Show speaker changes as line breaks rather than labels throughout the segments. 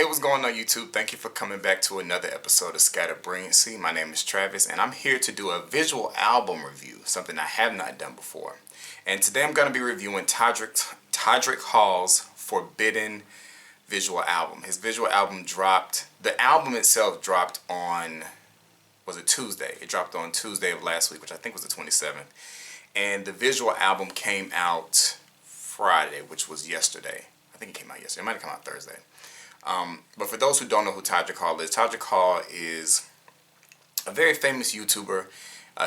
Hey, what's going on YouTube? Thank you for coming back to another episode of Scattered Brilliancy. My name is Travis and I'm here to do a visual album review, something I have not done before. And today I'm going to be reviewing Todrick Hall's Forbidden visual album. His visual album dropped, the album itself dropped on, was it Tuesday? It dropped on Tuesday of last week, which I think was the 27th. And the visual album came out Friday, which was yesterday. I think it came out yesterday. It might have come out Thursday. But for those who don't know who Todrick Hall is a very famous YouTuber.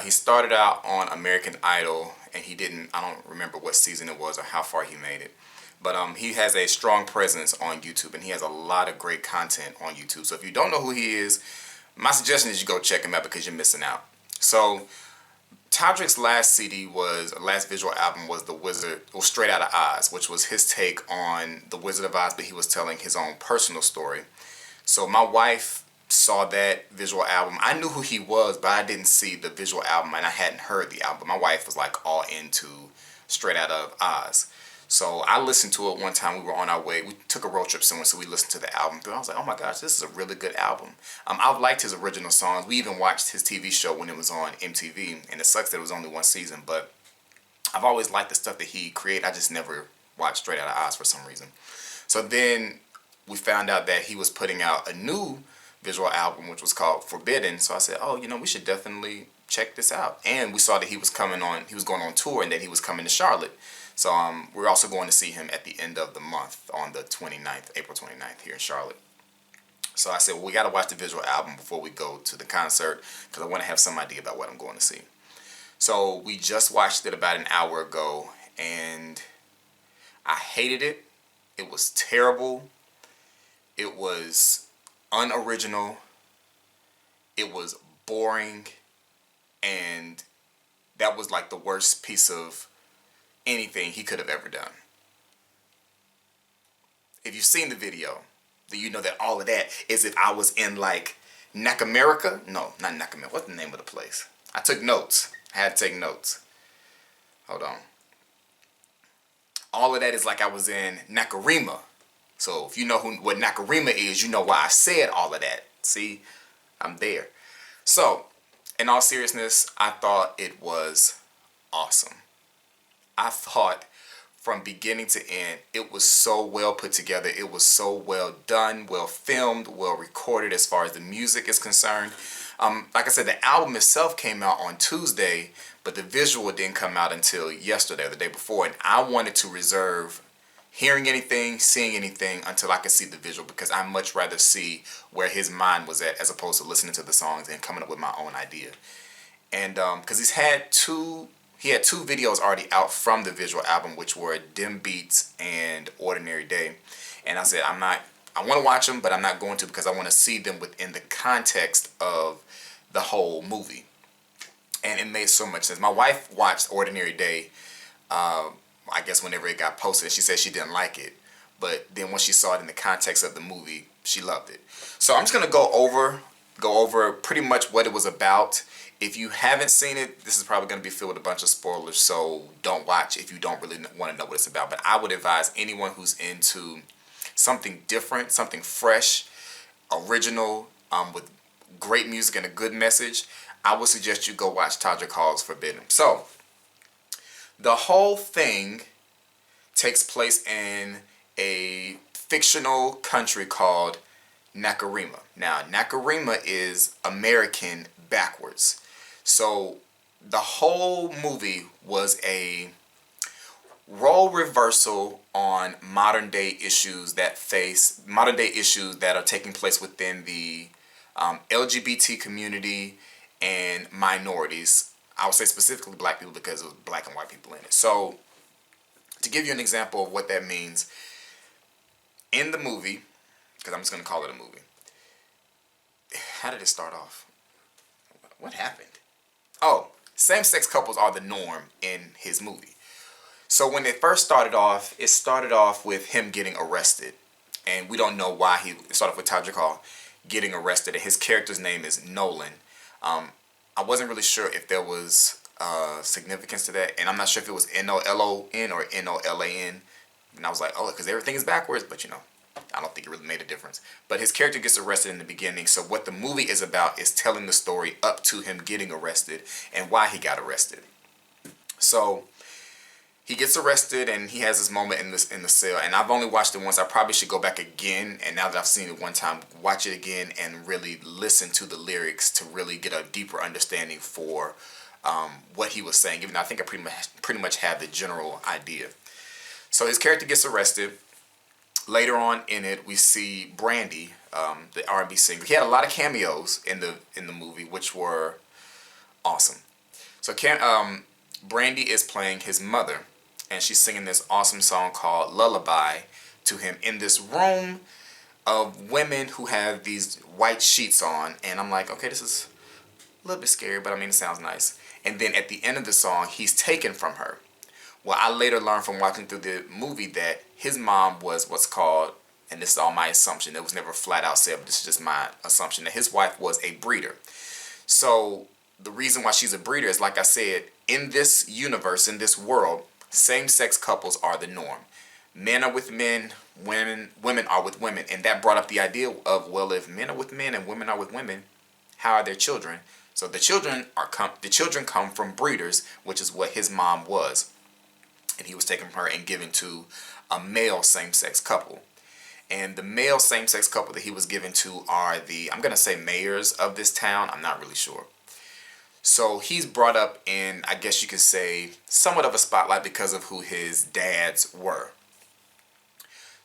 He started out on American Idol, and I don't remember what season it was or how far he made it. But he has a strong presence on YouTube, and he has a lot of great content on YouTube. So if you don't know who he is, my suggestion is you go check him out because you're missing out. So Todrick's last visual album was Straight Outta Oz, which was his take on The Wizard of Oz, but he was telling his own personal story. So my wife saw that visual album. I knew who he was, but I didn't see the visual album, and I hadn't heard the album. My wife was like all into Straight Outta Oz. So I listened to it one time. We were on our way. We took a road trip somewhere, so we listened to the album. I was like, oh my gosh, this is a really good album. I've liked his original songs. We even watched his TV show when it was on MTV, and it sucks that it was only one season, but I've always liked the stuff that he created. I just never watched Straight Outta Oz for some reason. So then we found out that he was putting out a new visual album, which was called Forbidden. So I said, oh, we should definitely check this out. And we saw that he was going on tour, and that he was coming to Charlotte. So we're also going to see him at the end of the month on the 29th, April 29th here in Charlotte. So I said, well, we got to watch the visual album before we go to the concert because I want to have some idea about what I'm going to see. So we just watched it about an hour ago, and I hated it. It was terrible. It was unoriginal. It was boring. And that was like the worst piece of anything he could have ever done. If you've seen the video, then you know that all of that is if I was in like Nakamerica. No, not Nakamerica. What's the name of the place? I took notes. I had to take notes. Hold on. All of that is like I was in Nakarima. So if you know what Nakarima is, you know why I said all of that. See, I'm there. So, in all seriousness, I thought it was awesome. I thought from beginning to end, it was so well put together. It was so well done, well filmed, well recorded as far as the music is concerned. Like I said, the album itself came out on Tuesday, but the visual didn't come out until yesterday or the day before. And I wanted to reserve hearing anything, seeing anything until I could see the visual, because I much rather see where his mind was at as opposed to listening to the songs and coming up with my own idea. And because he had two videos already out from the visual album, which were Dim Beats and Ordinary Day. And I said, I want to watch them, but I'm not going to because I want to see them within the context of the whole movie. And it made so much sense. My wife watched Ordinary Day, I guess whenever it got posted. She said she didn't like it. But then when she saw it in the context of the movie, she loved it. So I'm just going to go over pretty much what it was about. If you haven't seen it, this is probably going to be filled with a bunch of spoilers, so don't watch if you don't really want to know what it's about. But I would advise anyone who's into something different, something fresh, original, with great music and a good message, I would suggest you go watch Todrick Hall's Forbidden. So, the whole thing takes place in a fictional country called Nakarima. Now, Nakarima is American backwards. So the whole movie was a role reversal on modern day issues that are taking place within the LGBT community and minorities. I would say specifically black people because it was black and white people in it. So to give you an example of what that means, in the movie, because I'm just going to call it a movie. How did it start off? What happened? Oh, same-sex couples are the norm in his movie. So when it first started off, it started off with him getting arrested. And we don't know why it started off with Todrick Hall getting arrested. And his character's name is Nolan. I wasn't really sure if there was significance to that. And I'm not sure if it was Nolon or Nolan. And I was like, oh, because everything is backwards. But I don't think it really made a difference. But his character gets arrested in the beginning. So what the movie is about is telling the story up to him getting arrested and why he got arrested. So he gets arrested and he has this moment in the cell. And I've only watched it once. I probably should go back again. And now that I've seen it one time, watch it again and really listen to the lyrics to really get a deeper understanding for what he was saying. Even though I think I pretty much have the general idea. So his character gets arrested. Later on in it, we see Brandy, the R&B singer. He had a lot of cameos in the movie, which were awesome. So Brandy is playing his mother, and she's singing this awesome song called Lullaby to him in this room of women who have these white sheets on. And I'm like, okay, this is a little bit scary, but I mean, it sounds nice. And then at the end of the song, he's taken from her. Well, I later learned from watching through the movie that his mom was what's called, and this is all my assumption, it was never flat out said, but this is just my assumption, that his wife was a breeder. So the reason why she's a breeder is, like I said, in this universe, in this world, same-sex couples are the norm. Men are with men, women are with women. And that brought up the idea of, well, if men are with men and women are with women, how are their children? So the children come from breeders, which is what his mom was. And he was taken from her and given to a male same-sex couple. And the male same-sex couple that he was given to are I'm going to say mayors of this town. I'm not really sure. So he's brought up in, I guess you could say, somewhat of a spotlight because of who his dads were.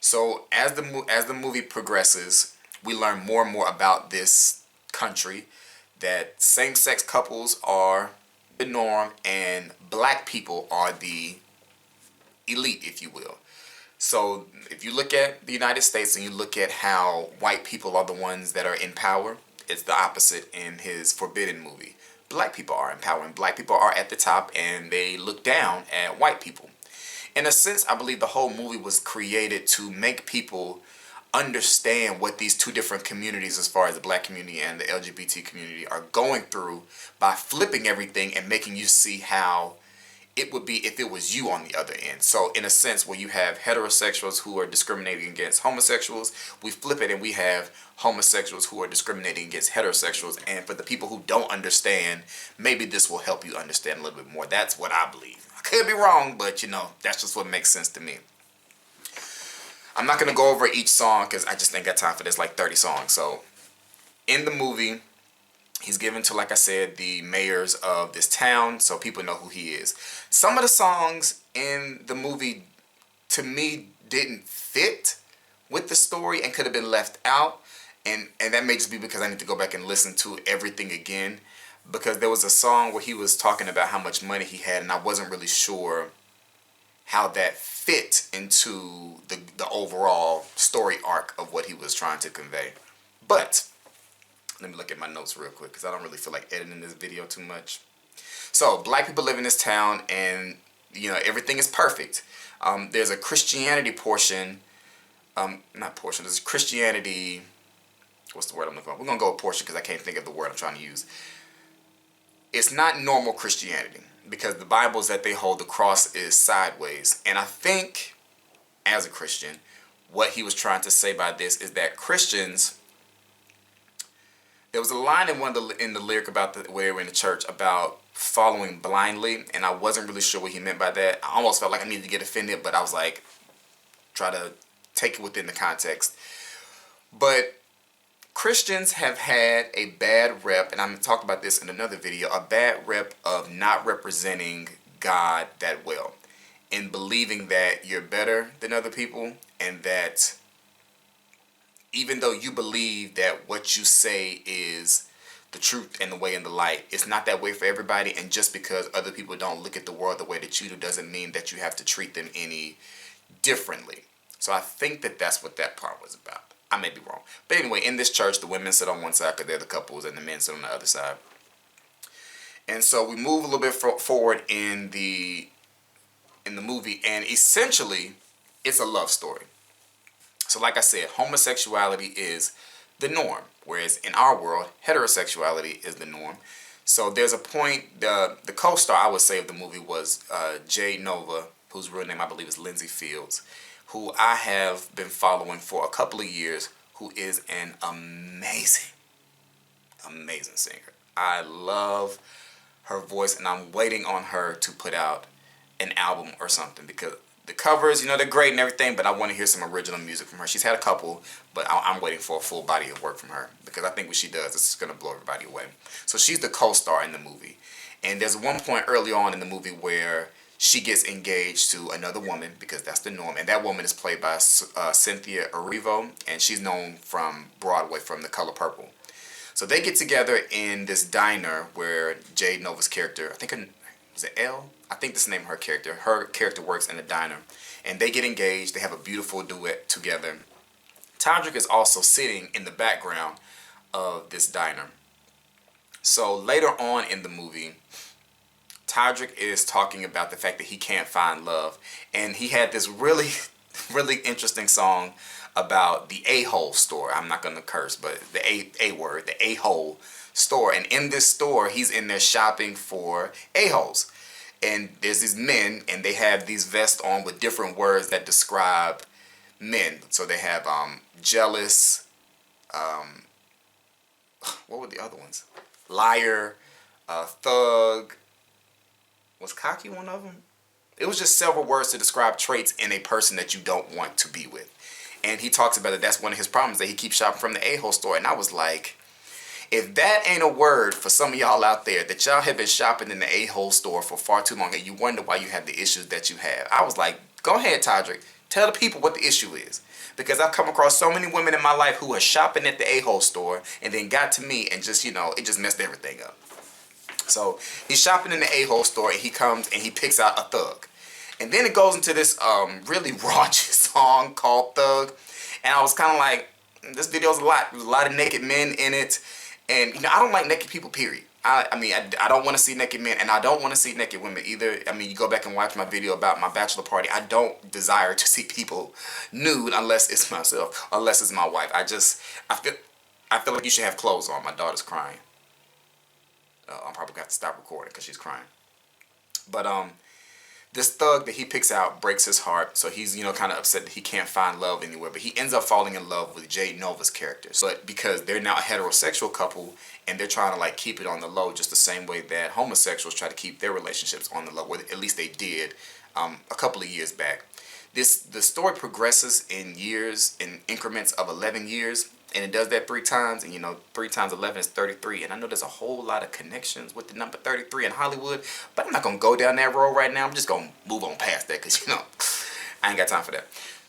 So as the movie progresses, we learn more and more about this country, that same-sex couples are the norm and black people are the elite, if you will. So if you look at the United States and you look at how white people are the ones that are in power, it's the opposite in his Forbidden movie. Black people are in power and black people are at the top and they look down at white people. In a sense, I believe the whole movie was created to make people understand what these two different communities, as far as the black community and the LGBT community, are going through by flipping everything and making you see how it would be if it was you on the other end. So in a sense, where you have heterosexuals who are discriminating against homosexuals, we flip it and we have homosexuals who are discriminating against heterosexuals. And for the people who don't understand, maybe this will help you understand a little bit more. That's what I believe. I could be wrong, but that's just what makes sense to me. I'm not going to go over each song because I just ain't got time for this, like 30 songs. So in the movie, he's given to, like I said, the mayors of this town, so people know who he is. Some of the songs in the movie, to me, didn't fit with the story and could have been left out. And that may just be because I need to go back and listen to everything again. Because there was a song where he was talking about how much money he had, and I wasn't really sure how that fit into the overall story arc of what he was trying to convey. But let me look at my notes real quick because I don't really feel like editing this video too much. So, black people live in this town and, everything is perfect. There's a Christianity portion. There's a Christianity. What's the word I'm looking for? We're going to go with portion because I can't think of the word I'm trying to use. It's not normal Christianity because the Bibles that they hold, the cross is sideways. And I think, as a Christian, what he was trying to say by this is that Christians... There was a line in the lyric about where they were in the church about following blindly, and I wasn't really sure what he meant by that. I almost felt like I needed to get offended, but I was like, try to take it within the context. But Christians have had a bad rep, and I'm going to talk about this in another video, a bad rep of not representing God that well, in believing that you're better than other people, and that even though you believe that what you say is the truth and the way and the light, it's not that way for everybody. And just because other people don't look at the world the way that you do doesn't mean that you have to treat them any differently. So I think that that's what that part was about. I may be wrong. But anyway, in this church, the women sit on one side because they're the couples and the men sit on the other side. And so we move a little bit forward in the movie, and essentially it's a love story. So like I said, homosexuality is the norm, whereas in our world, heterosexuality is the norm. So there's a point, the co-star, I would say, of the movie was Jay Nova, whose real name I believe is Lindsay Fields. who I have been following for a couple of years, who is an amazing, amazing singer. I love her voice, and I'm waiting on her to put out an album or something, because the covers, they're great and everything, but I want to hear some original music from her. She's had a couple, but I'm waiting for a full body of work from her, because I think what she does is going to blow everybody away. So she's the co-star in the movie. And there's one point early on in the movie where she gets engaged to another woman, because that's the norm. And that woman is played by Cynthia Erivo, and she's known from Broadway from The Color Purple. So they get together in this diner where Jade Nova's character, I think, was it Elle? I think that's the name of her character. Her character works in a diner. And they get engaged. They have a beautiful duet together. Todrick is also sitting in the background of this diner. So later on in the movie, Todrick is talking about the fact that he can't find love. And he had this really, really interesting song about the A-hole store. I'm not going to curse, but the A word, the A-hole store. And in this store, he's in there shopping for A-holes. And there's these men, and they have these vests on with different words that describe men. So they have jealous, what were the other ones? Liar, thug. Was cocky one of them? It was just several words to describe traits in a person that you don't want to be with. And he talks about it. That's one of his problems, that he keeps shopping from the A-hole store. And I was like, if that ain't a word for some of y'all out there, that y'all have been shopping in the A-hole store for far too long and you wonder why you have the issues that you have. I was like, go ahead, Todrick. Tell the people what the issue is. Because I've come across so many women in my life who are shopping at the A-hole store and then got to me and just, it just messed everything up. So he's shopping in the A-hole store, and he comes and he picks out a thug. And then it goes into this really raunchy song called Thug. And I was kind of like, this video's there's a lot of naked men in it. And, I don't like naked people, period. I don't want to see naked men, and I don't want to see naked women either. You go back and watch my video about my bachelor party. I don't desire to see people nude unless it's myself, unless it's my wife. I feel like you should have clothes on. My daughter's crying. I'm probably going to have to stop recording because she's crying. But this thug that he picks out breaks his heart, so he's kind of upset that he can't find love anywhere. But he ends up falling in love with Jade Nova's character. But because they're now a heterosexual couple, and they're trying to keep it on the low, just the same way that homosexuals try to keep their relationships on the low, or at least they did a couple of years back. The story progresses in increments of 11 years. And it does that 3 times, and 3 times 11 is 33. And I know there's a whole lot of connections with the number 33 in Hollywood, but I'm not going to go down that road right now. I'm just going to move on past that, because, I ain't got time for that.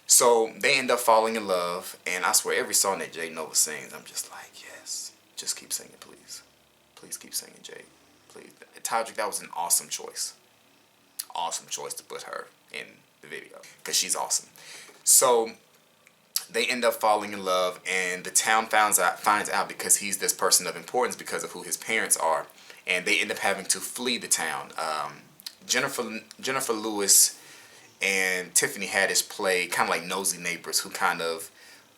So they end up falling in love, and I swear every song that Jade Nova sings, I'm just like, yes, just keep singing, please. Please keep singing, Jade. Please. Todrick, that was an awesome choice. Awesome choice to put her in the video, because she's awesome. So they end up falling in love, and the town finds out because he's this person of importance because of who his parents are, and they end up having to flee the town. Jennifer Lewis and Tiffany Haddish play kind of like nosy neighbors who kind of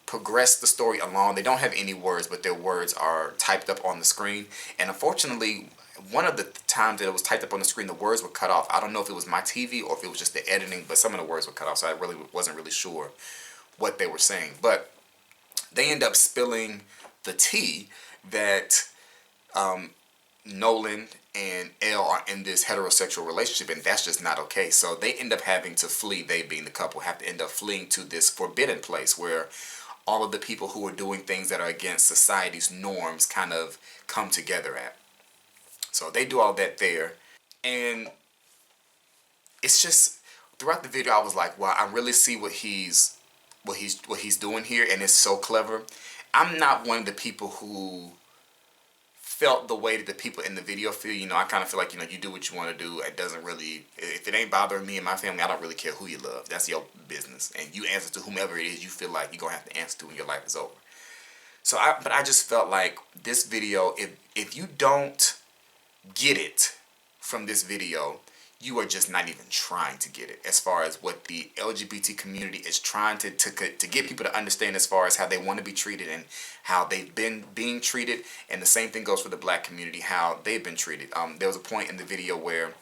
progress the story along. They don't have any words, but their words are typed up on the screen. And unfortunately, one of the times that it was typed up on the screen, the words were cut off. I don't know if it was my TV or if it was just the editing, but some of the words were cut off, so I really wasn't really sure what they were saying. But they end up spilling the tea that Nolan and Elle are in this heterosexual relationship, and that's just not okay. So they end up having to flee. They, being the couple, have to end up fleeing to this forbidden place where all of the people who are doing things that are against society's norms kind of come together at. So they do all that there, and it's just, throughout the video I was like, wow, I really see what he's doing here, and it's so clever. I'm not one of the people who felt the way that the people in the video feel. I kind of feel like, you do what you want to do. It doesn't really, if it ain't bothering me and my family, I don't really care who you love. That's your business, and you answer to whomever it is you feel like you're gonna have to answer to when your life is over. So I just felt like this video, if you don't get it from this video, you are just not even trying to get it, as far as what the LGBT community is trying to get people to understand, as far as how they want to be treated and how they've been being treated. And the same thing goes for the black community, how they've been treated. There was a point in the video where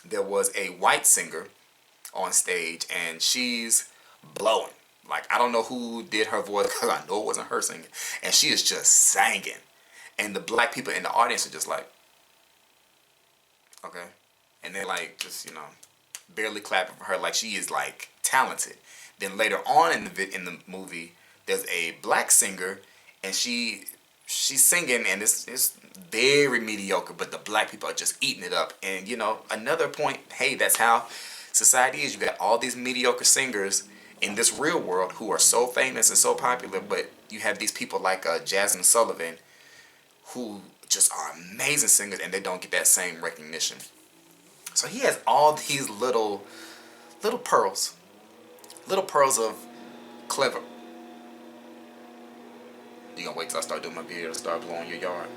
there was a white singer on stage, and she's blowing. Like, I don't know who did her voice because I know it wasn't her singing. And she is just singing. And the black people in the audience are just like, okay. And they're like, just, barely clapping for her like she is like talented. Then later on in the movie, there's a black singer, and she's singing, and it's very mediocre, but the black people are just eating it up. And another point, hey, that's how society is. You got all these mediocre singers in this real world who are so famous and so popular, but you have these people like Jasmine Sullivan who just are amazing singers, and they don't get that same recognition. So he has all these little pearls, of clever. You gonna wait till I start doing my video to start blowing your yard?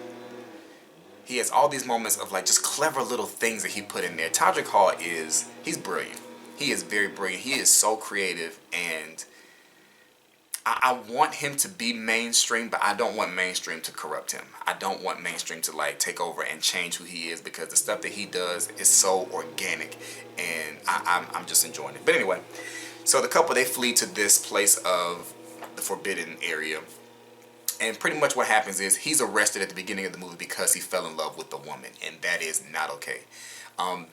He has all these moments of like just clever little things that he put in there. Todrick Hall he's brilliant. He is very brilliant. He is so creative, and I want him to be mainstream, but I don't want mainstream to corrupt him. I don't want mainstream to like take over and change who he is, because the stuff that he does is so organic, and I'm just enjoying it. But anyway, so the couple, they flee to this place of the forbidden area. And pretty much what happens is he's arrested at the beginning of the movie because he fell in love with the woman, and that is not okay.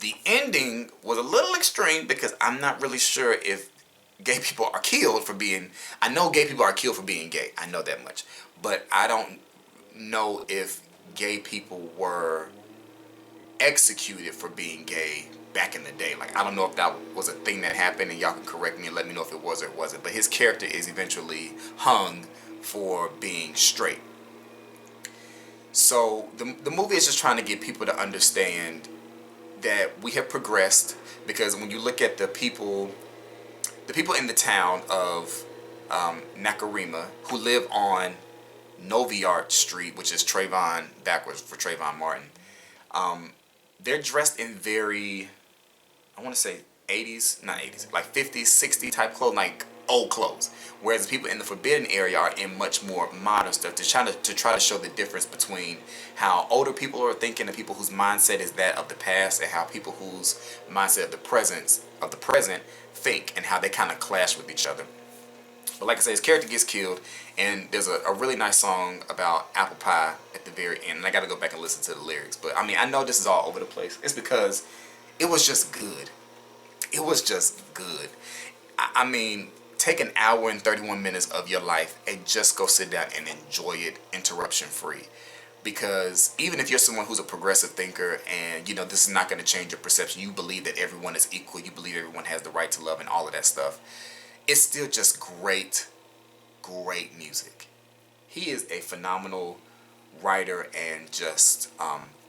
The ending was a little extreme because I'm not really sure if gay people are killed for being... I know gay people are killed for being gay. I know that much. But I don't know if gay people were executed for being gay back in the day. Like, I don't know if that was a thing that happened, and y'all can correct me and let me know if it was or it wasn't. But his character is eventually hung for being straight. So the movie is just trying to get people to understand that we have progressed, because when you look at the people in the town of Nakarima who live on Noviart Street, which is Trayvon, backwards for Trayvon Martin, they're dressed in very, I want to say 80s, not 80s, like 50s, 60s type clothes, like old clothes. Whereas the people in the forbidden area are in much more modern stuff, to try to show the difference between how older people are thinking, and people whose mindset is that of the past, and how people whose mindset of the present think, and how they kind of clash with each other. But like I said, his character gets killed, and there's a really nice song about apple pie at the very end, and I got to go back and listen to the lyrics. But I mean, I know this is all over the place. It's because it was just good. It was just good. I mean, take an hour and 31 minutes of your life and just go sit down and enjoy it interruption free. Because even if you're someone who's a progressive thinker, and this is not going to change your perception, you believe that everyone is equal, you believe everyone has the right to love and all of that stuff, it's still just great music. He is a phenomenal writer and just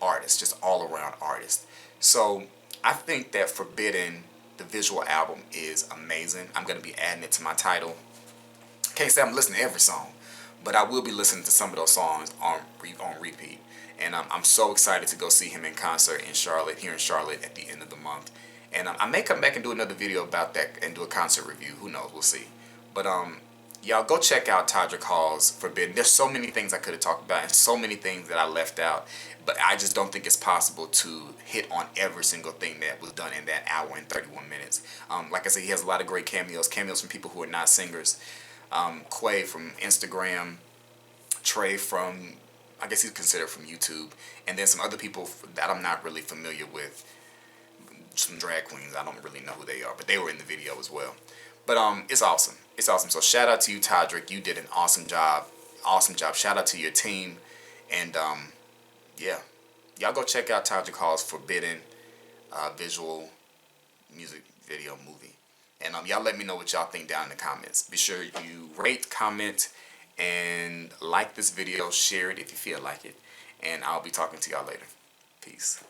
artist, just all around artist. So I think that Forbidden, the visual album, is amazing. I'm going to be adding it to my title. Can't say I'm listening to every song, but I will be listening to some of those songs on repeat. And I'm so excited to go see him in concert here in Charlotte at the end of the month. And I may come back and do another video about that and do a concert review. Who knows? We'll see. But y'all go check out Todrick Halls Forbidden. There's so many things I could have talked about and so many things that I left out. But I just don't think it's possible to hit on every single thing that was done in that hour and 31 minutes. Like I said, he has a lot of great cameos from people who are not singers. Quay from Instagram, Trey from, I guess he's considered from YouTube, and then some other people that I'm not really familiar with, some drag queens. I don't really know who they are, but they were in the video as well. But it's awesome. It's awesome. So shout out to you, Todrick. You did an awesome job. Awesome job. Shout out to your team. And yeah, y'all go check out Todrick Hall's Forbidden visual music video movie. And y'all let me know what y'all think down in the comments. Be sure you rate, comment, and like this video. Share it if you feel like it. And I'll be talking to y'all later. Peace.